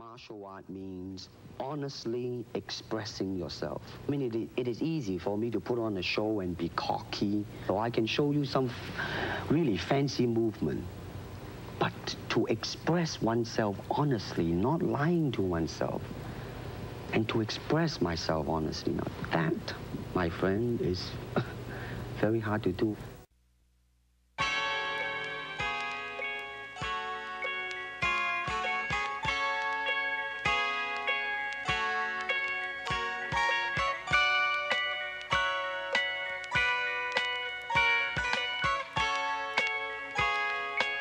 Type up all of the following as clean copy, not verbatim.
Martial art means honestly expressing yourself. I mean, it is easy for me to put on a show and be cocky, so I can show you some really fancy movement. But to express oneself honestly, not lying to oneself, and to express myself honestly, now that, my friend, is very hard to do.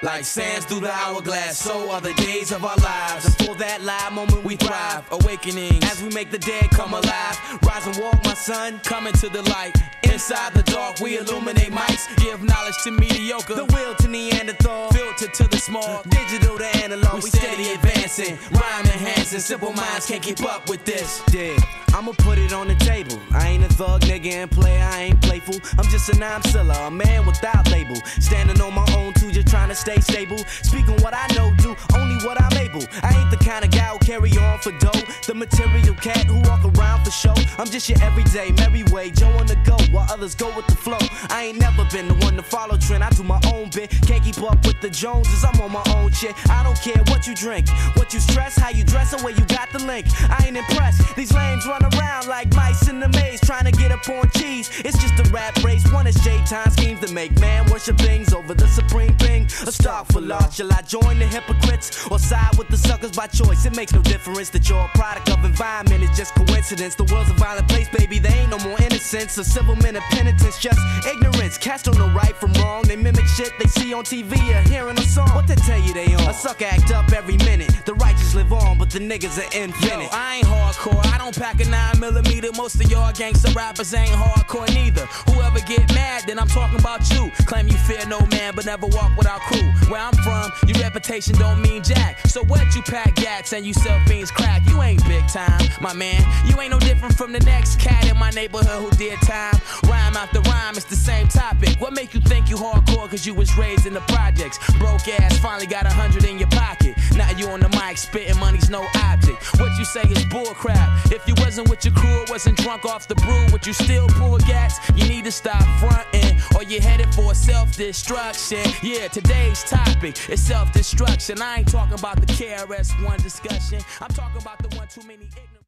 Like sands through the hourglass, so are the days of our lives. And for that live moment we thrive, awakening as we make the dead come alive. Rise and walk, my son, come into the light. Inside the dark we illuminate mics, give knowledge to mediocre, the will to Neanderthal, filter to the small, digital to analog. We steady advancing, rhyme enhancing, simple minds can't keep up with this. Yeah, I'ma put it on the table. I ain't a thug nigga and player, I ain't playful. I'm just a non-seller, a man without label, standing on my own too, just trying to stay stable. Speaking what I know, do only what I'm able. I ain't the kind of guy who carry on for dough, the material cat who walk around for show. I'm just your everyday merry way, Joe on the go while others go with the flow. I ain't never been the one to follow trend, I do my own bit. Can't keep up with the Joneses, I'm on my own shit. I don't care what you drink, what you stress, how you dress, or where you got the link. I ain't impressed, these lames run around like mice in the maze, trying to get up on cheese. It's just a rap race, one is J-time schemes that make man worship things over the supreme thing. A stock for large, shall I join the hypocrites or side with the suckers by choice? It makes no difference that you're a product of environment, it's just coincidence. The world's a violent place, baby, there ain't no more innocence. A civil men of penitence, just ignorance. Cast don't know right from wrong, they mimic shit they see on TV or hearing a song. What they tell you they on? A sucker act up every minute, the righteous live on, but the niggas are infinite. Yo, I ain't hardcore, I don't pack a 9mm. Most of y'all gangsta rappers ain't hardcore neither. Whoever get mad, then I'm talking about you. Claim you fear no man, but never walk without crew. Where I'm from, your reputation don't mean jack. So what, you pack gats and you sell fiends crack? You ain't big time, my man. You ain't no different from the next cat in my neighborhood who did time. Rhyme after rhyme, it's the same topic. What make you think you hardcore cause you was raised in the projects? Broke ass, finally got 100 in your pocket. Now you on the mic, spitting money's no object. What you say is bull crap. If you wasn't with your crew or wasn't drunk off the brew, would you still pull gats? You need to stop fronting, or you're headed for self-destruction. Yeah, today's topic is self-destruction. I ain't talking about the KRS-One discussion, I'm talking about the one too many ignorant